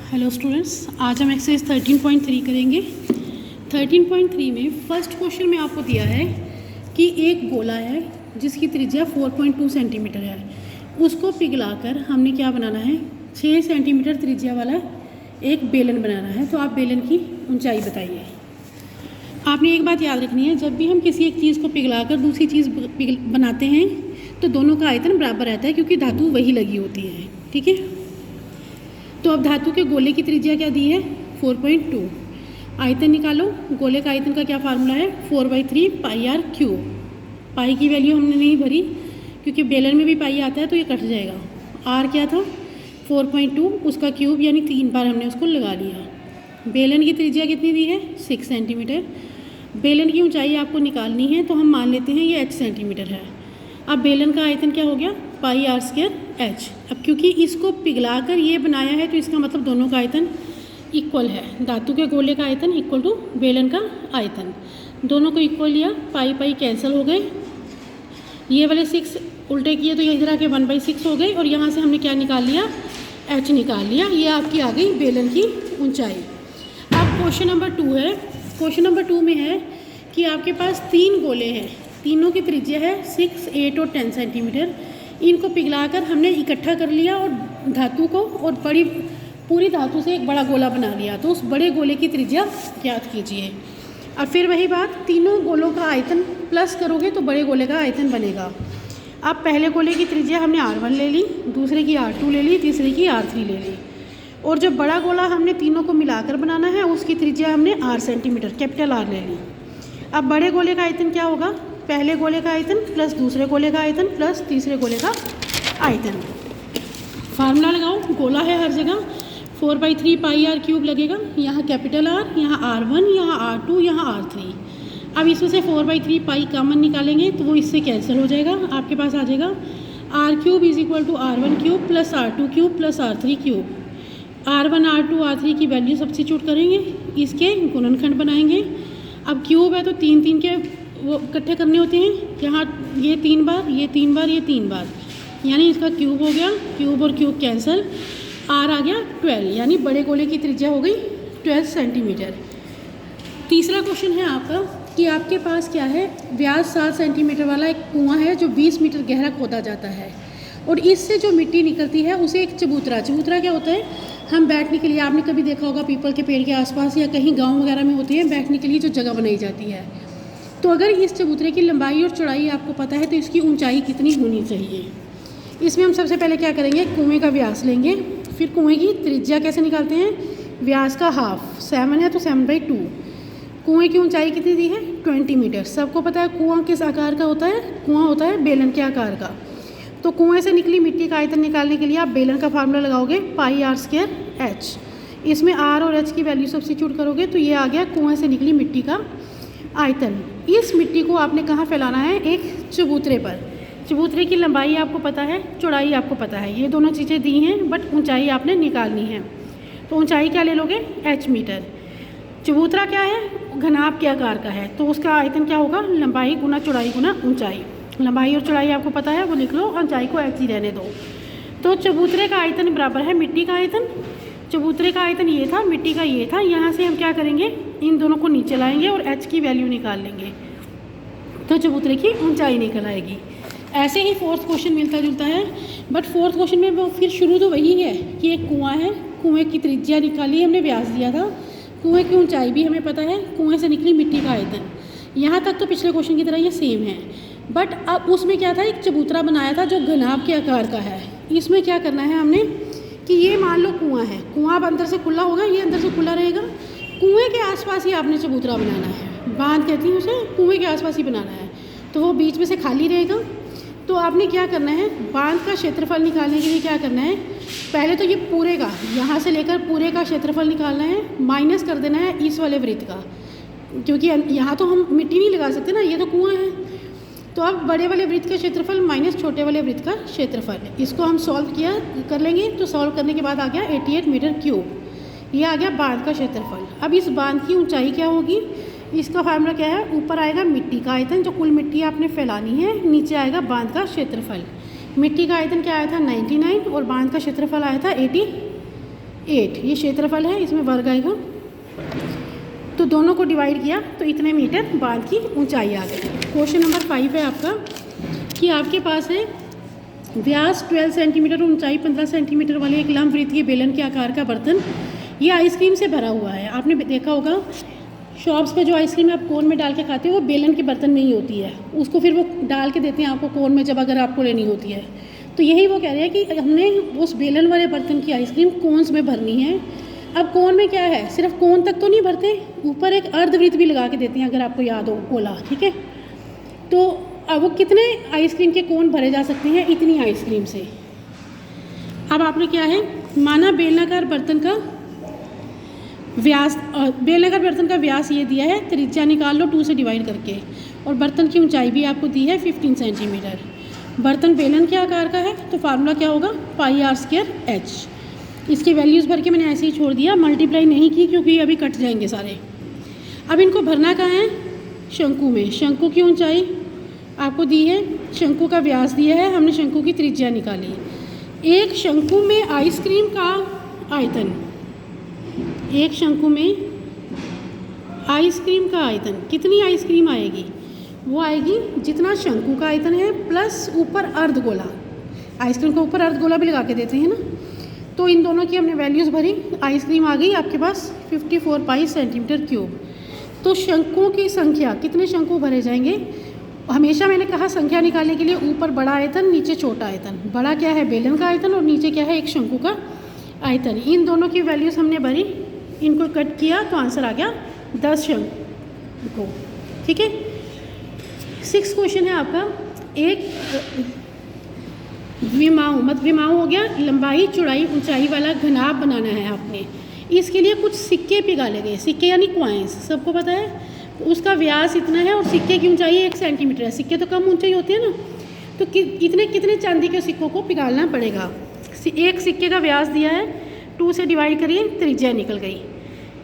Hello students, आज हम exercise 13.3 करेंगे। 13.3 में फर्स्ट क्वेश्चन में आपको दिया है कि एक गोला है जिसकी त्रिज्या 4.2 सेंटीमीटर है। उसको पिघलाकर हमने क्या बनाना है, 6 सेंटीमीटर त्रिज्या वाला एक बेलन बनाना है। तो आप बेलन की ऊंचाई बताइए। आपने एक बात याद रखनी है, जब भी हम किसी एक चीज़ को पिघलाकर दूसरी चीज़ बनाते हैं तो दोनों का आयतन बराबर रहता है, क्योंकि धातु वही लगी होती है। ठीक है, तो अब धातु के गोले की त्रिज्या क्या दी है, 4.2। आयतन निकालो। गोले का आयतन का क्या फार्मूला है, 4/3 पाई आर क्यूब। पाई की वैल्यू हमने नहीं भरी क्योंकि बेलन में भी पाई आता है तो ये कट जाएगा। आर क्या था, 4.2, उसका क्यूब यानी 3 बार हमने उसको लगा लिया। बेलन की त्रिज्या कितनी दी है, 6 सेंटीमीटर। बेलन की ऊंचाई आपको निकालनी है तो हम मान लेते हैं ये h सेंटीमीटर है। अब बेलन का आयतन क्या हो गया, पाई आर स्क्वायर h। अब क्योंकि इसको पिघलाकर ये बनाया है तो इसका मतलब दोनों का आयतन इक्वल है। धातु के गोले का आयतन इक्वल टू बेलन का आयतन, दोनों को इक्वल लिया। पाई पाई कैंसिल हो गए, ये वाले 6 उल्टे किए तो ये इधर आके 1/6 हो गए, और यहाँ से हमने क्या निकाल लिया, h निकाल लिया। ये आपकी आ गई बेलन की ऊंचाई। अब क्वेश्चन नंबर 2 है। क्वेश्चन नंबर 2 में है कि आपके पास 3 गोले हैं, तीनों की त्रिज्या है 6, 8 और 10 सेंटीमीटर। इनको पिघलाकर हमने इकट्ठा कर लिया और धातु को और पूरी धातु से एक बड़ा गोला बना लिया। तो उस बड़े गोले की त्रिज्या ज्ञात कीजिए। अब फिर वही बात, तीनों गोलों का आयतन प्लस करोगे तो बड़े गोले का आयतन बनेगा। अब पहले गोले की त्रिज्या हमने R1 ले ली, दूसरे की R2 ले ली, तीसरे की R3 ले ली, और जो बड़ा गोला हमने तीनों को मिलाकर बनाना है उसकी त्रिज्या हमने R सेंटीमीटर कैपिटल R ले ली। अब बड़े गोले का आयतन क्या होगा, पहले गोले का आयतन प्लस दूसरे गोले का आयतन प्लस तीसरे गोले का आयतन। फार्मूला लगाओ, गोला है हर जगह, 4/3 पाई आर क्यूब लगेगा। यहाँ कैपिटल R, यहाँ R1, यहाँ R2, यहाँ R3। अब इसमें से 4/3 पाई कॉमन निकालेंगे तो वो इससे कैंसिल हो जाएगा। आपके पास आ जाएगा R cube is equal to R1 cube plus R2 cube plus R3 cube. R1, R2, R3 की वैल्यू सब्स्टिट्यूट करेंगे, इसके गुणनखंड बनाएंगे। अब क्यूब है तो 3 के वो इकट्ठे करने होते हैं, यहाँ ये 3 बार, ये 3 बार, ये 3 बार, यानी इसका क्यूब हो गया। क्यूब और क्यूब कैंसिल, आर आ गया 12, यानी बड़े गोले की त्रिज्या हो गई 12 सेंटीमीटर। तीसरा क्वेश्चन है आपका कि आपके पास क्या है, व्यास 7 सेंटीमीटर वाला एक कुआं है जो 20 मीटर गहरा खोदा जाता है, और इससे जो मिट्टी निकलती है उसे एक चबूतरा क्या होता है, हम बैठने के लिए, आपने कभी देखा होगा पीपल के पेड़ के आसपास या कहीं गांव वगैरह में होते हैं बैठने के लिए जो जगह बनाई जाती है। तो अगर इस चबूतरे की लंबाई और चौड़ाई आपको पता है तो इसकी ऊंचाई कितनी होनी चाहिए। इसमें हम सबसे पहले क्या करेंगे, कुएं का व्यास लेंगे, फिर कुएं की त्रिज्या कैसे निकालते हैं, व्यास का हाफ 7 है तो 7/2। कुएं की ऊंचाई कितनी दी है, 20 मीटर। सबको पता है कुआं किस आकार का होता है, कुआं होता है बेलन के आकार का। तो कुएं से निकली मिट्टी का आयतन निकालने के लिए आप बेलन का फार्मूला लगाओगे, पाई आर स्क्वायर h। इसमें r और h की वैल्यू सब्स्टिट्यूट करोगे तो ये आ गया कुएं से निकली मिट्टी का आयतन। इस मिट्टी को आपने कहाँ फैलाना है, एक चबूतरे पर। चबूतरे की लंबाई आपको पता है, चौड़ाई आपको पता है, ये दोनों चीज़ें दी हैं, बट ऊंचाई आपने निकालनी है। तो ऊंचाई क्या ले लोगे, h मीटर। चबूतरा क्या है, घनाभ के आकार का है, तो उसका आयतन क्या होगा, लंबाई गुना चौड़ाई गुना ऊंचाई। लंबाई और चौड़ाई आपको पता है, वो लिख लो, और ऊंचाई को h ही रहने दो। तो चबूतरे का आयतन बराबर है मिट्टी का आयतन। चबूतरे का आयतन ये था, मिट्टी का ये था। यहाँ से हम क्या करेंगे, इन दोनों को नीचे लाएंगे और h की वैल्यू निकाल लेंगे, तो चबूतरे की ऊंचाई निकल आएगी। ऐसे ही फोर्थ क्वेश्चन मिलता जुलता है, बट फोर्थ क्वेश्चन में वो फिर शुरू तो वही है कि एक कुआं है, कुएं की त्रिज्या निकाली, हमने व्यास दिया था, कुएं की ऊंचाई भी हमें पता है, कुएं से निकली मिट्टी का आयतन। यहाँ तक तो पिछले क्वेश्चन की तरह ये सेम है, बट अब उसमें क्या था, एक चबूतरा बनाया था जो घनाभ के आकार का है। इसमें क्या करना है हमने कि ये मान लो कुआं है, कुआं अब अंदर से खुला होगा, ये अंदर से खुला रहेगा, कुएं के आसपास ही आपने चबूतरा बनाना है। बांध कहती हैं उसे, कुएं के आसपास ही बनाना है, तो वो बीच में से खाली रहेगा। तो आपने क्या करना है, बांध का क्षेत्रफल निकालने के लिए क्या करना है, पहले तो ये पूरे का, यहाँ से लेकर पूरे का क्षेत्रफल निकालना है, माइनस कर देना है इस वाले वृत्त का, क्योंकि यहाँ तो हम मिट्टी नहीं लगा सकते ना, ये तो कुआं है। तो अब बड़े वाले वृत्त का क्षेत्रफल माइनस छोटे वाले वृत्त का क्षेत्रफल, इसको हम सॉल्व कर लेंगे। तो सॉल्व करने के बाद आ गया 88 मीटर क्यूब, ये आ गया बांध का क्षेत्रफल। अब इस बांध की ऊंचाई क्या होगी, इसका फार्मूला क्या है, ऊपर आएगा मिट्टी का आयतन, जो कुल मिट्टी आपने फैलानी है, नीचे आएगा बांध का क्षेत्रफल। मिट्टी का आयतन क्या आया था, 99, और बांध का क्षेत्रफल आया था 8 ये क्षेत्रफल है, इसमें वर्ग आएगा। तो दोनों को डिवाइड किया तो इतने मीटर बांध की ऊंचाई आ गई। क्वेश्चन नंबर 5 है आपका कि आपके पास है व्यास 12 सेंटीमीटर और ऊंचाई 15 सेंटीमीटर वाले एक लंब वृत्तीय बेलन के आकार का बर्तन, ये आइसक्रीम से भरा हुआ है। आपने देखा होगा शॉप्स पे जो आइसक्रीम आप कोन में डाल के खाते हो वो बेलन के बर्तन में ही होती है, उसको फिर वो डाल के देते हैं आपको कोन में जब अगर आपको लेनी होती है। तो यही वो कह रहे हैं कि हमने उस बेलन वाले बर्तन की आइसक्रीम कोन्स में भरनी है। अब कोन में क्या है, सिर्फ कोन तक तो नहीं भरते, ऊपर एक अर्धवृत्त भी लगा के देते हैं, अगर आपको याद हो गोला, ठीक है। तो अब वो कितने आइसक्रीम के कोन भरे जा सकते हैं, इतनी आइसक्रीम से। अब आपने क्या है, माना बेलनाकार बर्तन का व्यास, बेलनाकार बर्तन का व्यास ये दिया है, त्रिज्या निकाल लो 2 से डिवाइड करके, और बर्तन की ऊंचाई भी आपको दी है 15 सेंटीमीटर। बर्तन बेलन के आकार का है तो फार्मूला क्या होगा, πr²h। इसकी वैल्यूज़ भर के मैंने ऐसे ही छोड़ दिया, मल्टीप्लाई नहीं की क्योंकि अभी कट जाएंगे सारे। अब इनको भरना कहाँ है, शंकु में। शंकु की ऊंचाई आपको दी है, शंकु का व्यास दिया है, हमने शंकु की त्रिज्या निकाली। एक शंकु में आइसक्रीम का आयतन, एक शंकु में आइसक्रीम का आयतन, कितनी आइसक्रीम आएगी, वो आएगी जितना शंकु का आयतन है प्लस ऊपर अर्धगोला। आइसक्रीम के ऊपर अर्धगोला भी लगा के देते हैं ना। तो इन दोनों की हमने वैल्यूज़ भरी, आइसक्रीम आ गई आपके पास 54 पाई सेंटीमीटर क्यूब। तो शंकुओं की संख्या, कितने शंकु भरे जाएंगे, हमेशा मैंने कहा संख्या निकालने के लिए ऊपर बड़ा आयतन नीचे छोटा आयतन। बड़ा क्या है, बेलन का आयतन, और नीचे क्या है, एक शंकु का आयतन। इन दोनों की वैल्यूज़ हमने भरी, इनको कट किया तो आंसर आ गया 10 शंकु, ठीक है। 6 क्वेश्चन है आपका, एक विमाओं, मत विमाओं हो गया, लंबाई चौड़ाई ऊंचाई वाला घनाभ बनाना है आपने। इसके लिए कुछ सिक्के पिघाले गए, सिक्के यानी क्वाइंस, सबको पता है। उसका व्यास इतना है और सिक्के की ऊंचाई 1 सेंटीमीटर है। सिक्के तो कम ऊंचाई होती है ना, तो इतने कितने चांदी के सिक्कों को पिघालना पड़ेगा। एक सिक्के का व्यास दिया है, 2 से डिवाइड करिए, त्रिज्या निकल गई।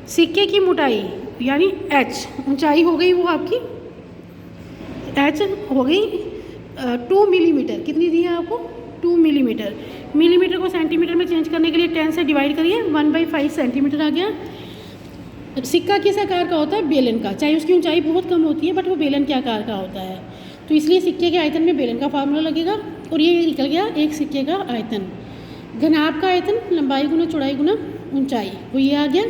सिक्के की मोटाई यानी h, ऊंचाई हो गई वो आपकी h हो गई 2 मिलीमीटर। कितनी दी है आपको, 2 मिलीमीटर। मिलीमीटर को सेंटीमीटर में चेंज करने के लिए 10 से डिवाइड करिए, 1/5 सेंटीमीटर आ गया। सिक्का किस आकार का होता है, बेलन का, चाहे उसकी ऊंचाई बहुत कम होती है बट वो बेलन के आकार का होता है। तो इसलिए सिक्के के आयतन में बेलन का फार्मूला लगेगा, और ये निकल गया एक सिक्के का आयतन। घनाभ का आयतन लंबाई गुना चौड़ाई गुना ऊंचाई, वो ये आ गया।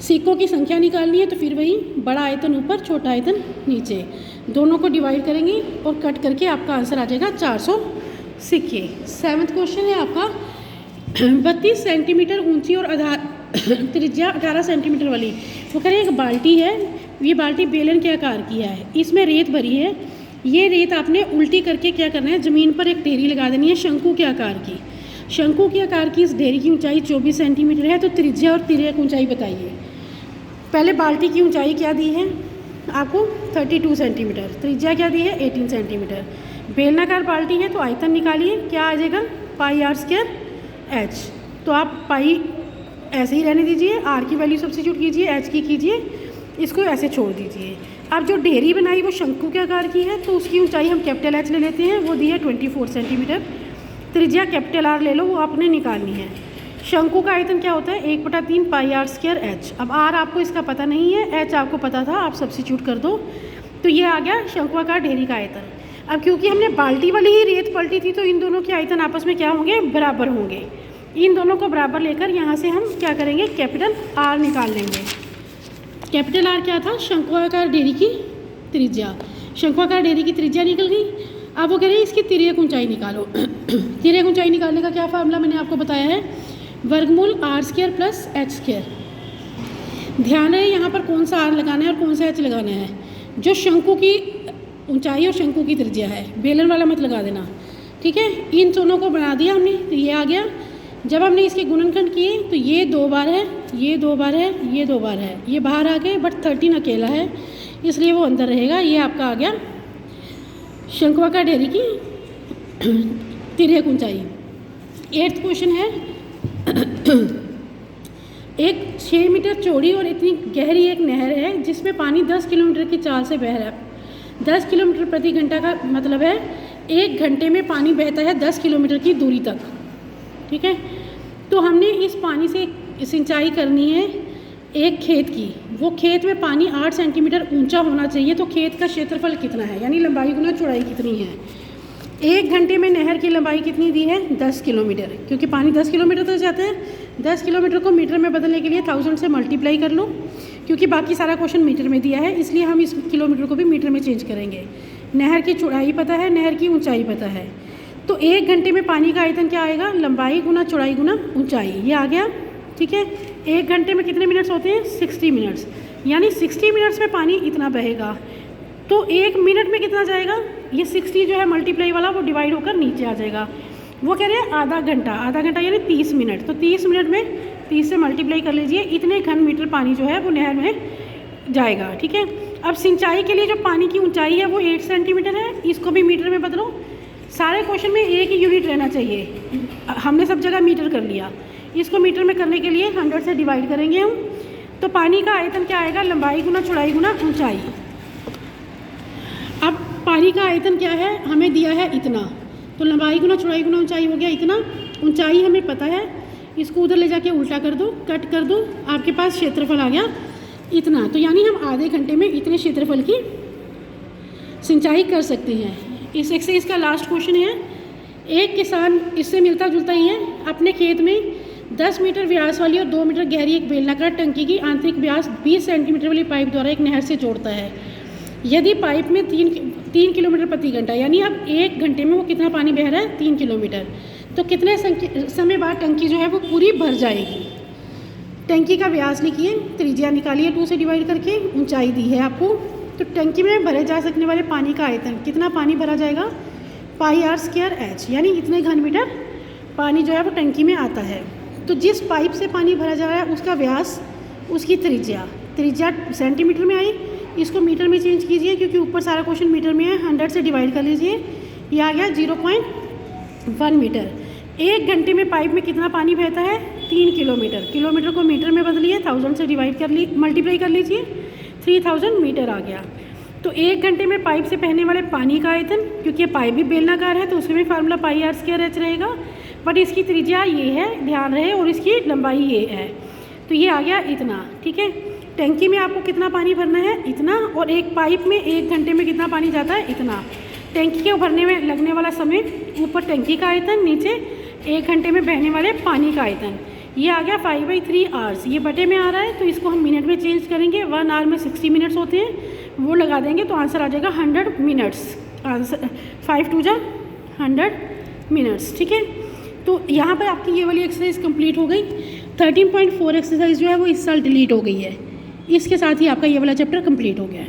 सिक्कों की संख्या निकालनी है तो फिर वही बड़ा आयतन ऊपर छोटा आयतन नीचे, दोनों को डिवाइड करेंगे और कट करके आपका आंसर आ जाएगा 400 सिक्के। 7वां क्वेश्चन है आपका, 32 सेंटीमीटर ऊंची और त्रिज्या 18 सेंटीमीटर वाली, वो कह रहे हैं एक बाल्टी है, ये बाल्टी बेलन के आकार की है, इसमें रेत भरी है। ये रेत आपने उल्टी करके क्या करना है, ज़मीन पर एक ढेरी लगा देनी है शंकु के आकार की। शंकु के आकार की इस ढेरी की ऊंचाई 24 सेंटीमीटर है, तो त्रिज्या और तिर्यक ऊंचाई बताइए। पहले बाल्टी की ऊंचाई क्या दी है आपको, 32 सेंटीमीटर, त्रिज्या क्या दी है 18 सेंटीमीटर। बेलनाकार बाल्टी है तो आयतन निकालिए, क्या आ जाएगा πr²h। तो आप पाई ऐसे ही रहने दीजिए, r की वैल्यू सब्स्टिट्यूट कीजिए, h की कीजिए, इसको ऐसे छोड़ दीजिए। अब जो ढेरी बनाई वो शंकु के आकार की है, तो उसकी ऊंचाई हम कैपिटल H ले लेते हैं, वो दी है 24 सेंटीमीटर। त्रिज्या कैपिटल R ले लो, वो आपने निकालनी है। शंकु का आयतन क्या होता है, 1/3 πr²h। अब r आपको इसका पता नहीं है, h आपको पता था, आप सब्स्टिट्यूट कर दो, तो ये आ गया शंकुआकार ढेरी का आयतन। अब क्योंकि हमने बाल्टी वाली ही रेत पलटी थी, तो इन दोनों के आयतन आपस में क्या होंगे, बराबर होंगे। इन दोनों को बराबर लेकर यहाँ से हम क्या करेंगे, कैपिटल R निकाल लेंगे। कैपिटल R क्या था, शंकुआकार ढेरी की त्रिज्या। शंकुआकार ढेरी की त्रिज्या निकल गई। अब वो कह रहे हैं इसकी तिर्यक ऊंचाई निकालो। तिर्यक ऊंचाई निकालने का क्या फार्मूला मैंने आपको बताया है, वर्गमूल r² + h²। ध्यान रहे यहाँ पर कौन सा r लगाना है और कौन सा h लगाना है। जो शंकु की ऊंचाई और शंकु की त्रिज्या है, बेलन वाला मत लगा देना, ठीक है। इन दोनों को बना दिया हमने, तो ये आ गया। जब हमने इसके गुणनखंड किए तो ये 2 बार है, ये 2 बार है, ये 2 बार है, ये बाहर आ गए, बट 13 अकेला है इसलिए वो अंदर रहेगा। ये आपका आ गया शंकुआकार ढेरी की तिर्यक ऊंचाई। 8वां क्वेश्चन है, एक 6 मीटर चौड़ी और इतनी गहरी एक नहर है जिसमें पानी 10 किलोमीटर की चाल से बह रहा है। 10 किलोमीटर प्रति घंटा का मतलब है 1 घंटे में पानी बहता है 10 किलोमीटर की दूरी तक, ठीक है। तो हमने इस पानी से सिंचाई करनी है एक खेत की। वो खेत में पानी 8 सेंटीमीटर ऊंचा होना चाहिए। तो खेत का क्षेत्रफल कितना है, यानी लंबाई गुना चौड़ाई कितनी है। 1 घंटे में नहर की लंबाई कितनी दी है, 10 किलोमीटर, क्योंकि पानी 10 किलोमीटर तक जाता है। 10 किलोमीटर को मीटर में बदलने के लिए 1000 से मल्टीप्लाई कर लो, क्योंकि बाकी सारा क्वेश्चन मीटर में दिया है, इसलिए हम इस किलोमीटर को भी मीटर में चेंज करेंगे। नहर की चौड़ाई पता है, नहर की ऊंचाई पता है। तो 1 घंटे में पानी का आयतन क्या आएगा, लंबाई गुना चौड़ाई गुना ऊंचाई, ये आ गया। ठीक है, 1 घंटे में कितने मिनट्स होते हैं, 60 मिनट्स, यानी 60 मिनट्स में पानी इतना बहेगा। तो 1 मिनट में कितना जाएगा, ये 60 जो है मल्टीप्लाई वाला वो डिवाइड होकर नीचे आ जाएगा। वो कह रहे हैं आधा घंटा, आधा घंटा यानी 30 मिनट। तो 30 मिनट में 30 से मल्टीप्लाई कर लीजिए, इतने घन मीटर पानी जो है वो नहर में जाएगा। ठीक है, अब सिंचाई के लिए जो पानी की ऊंचाई है वो 8 सेंटीमीटर है, इसको भी मीटर में बदलो। सारे क्वेश्चन में एक ही यूनिट रहना चाहिए, हमने सब जगह मीटर कर लिया। इसको मीटर में करने के लिए 100 से डिवाइड करेंगे हम। तो पानी का आयतन क्या आएगा, लंबाई गुना चौड़ाई गुना ऊंचाई। अब पानी का आयतन क्या है, हमें दिया है इतना, तो लंबाई गुना चौड़ाई गुना ऊंचाई हो गया इतना। ऊंचाई हमें पता है, इसको उधर ले जाके उल्टा कर दो, कट कर दो, आपके पास क्षेत्रफल आ गया इतना। तो यानी हम आधे घंटे में इतने क्षेत्रफल की सिंचाई कर सकते हैं। इस एक्सरसाइज का लास्ट क्वेश्चन है, एक किसान, इससे मिलता जुलता ही है, अपने खेत में 10 मीटर व्यास वाली और 2 मीटर गहरी एक बेलनाकार टंकी की आंतरिक व्यास 20 सेंटीमीटर वाली पाइप द्वारा एक नहर से जोड़ता है। यदि पाइप में 3 किलोमीटर प्रति घंटा, यानी अब 1 घंटे में वो कितना पानी बह रहा है, 3 किलोमीटर, तो कितने समय बाद टंकी जो है वो पूरी भर जाएगी। टंकी का व्यास लिखिए, त्रिज्या निकालिए 2 से डिवाइड करके, ऊंचाई दी है आपको। तो टंकी में भरे जा सकने वाले पानी का आयतन, कितना पानी भरा जाएगा, πr²h, यानी इतने घन मीटर पानी जो है वो टंकी में आता है। तो जिस पाइप से पानी भरा जा रहा है उसका व्यास, उसकी त्रिज्या सेंटीमीटर में आई, इसको मीटर में चेंज कीजिए, क्योंकि ऊपर सारा क्वेश्चन मीटर में है। 100 से डिवाइड कर लीजिए, ये आ गया 0.1 मीटर। 1 घंटे में पाइप में कितना पानी बहता है, 3 किलोमीटर। किलोमीटर को मीटर में बदलिए, 1000 से डिवाइड कर मल्टीप्लाई कर लीजिए, 3000 मीटर आ गया। तो 1 घंटे में पाइप से बहने वाले पानी का आयतन, क्योंकि पाइप भी बेलनाकार है तो उसमें भी फार्मूला πr² रहेगा, बट इसकी त्रिज्या ये है, ध्यान रहे, और इसकी लंबाई ये है। तो ये आ गया इतना। ठीक है, टंकी में आपको कितना पानी भरना है, इतना, और एक पाइप में 1 घंटे में कितना पानी जाता है, इतना। टंकी के भरने में लगने वाला समय, ऊपर टंकी का आयतन, नीचे 1 घंटे में बहने वाले पानी का आयतन, ये आ गया 5/3 आवर्स। ये बटे में आ रहा है तो इसको हम मिनट में चेंज करेंगे। 1 आवर में 60 मिनट्स होते हैं, वो लगा देंगे तो आंसर आ जाएगा 100 मिनट्स। आंसर 5 2 जा 100 मिनट्स। ठीक है, तो यहाँ पर आपकी ये वाली एक्सरसाइज कंप्लीट हो गई। 13.4 एक्सरसाइज जो है वो इस साल डिलीट हो गई है। इसके साथ ही आपका ये वाला चैप्टर कंप्लीट हो गया है।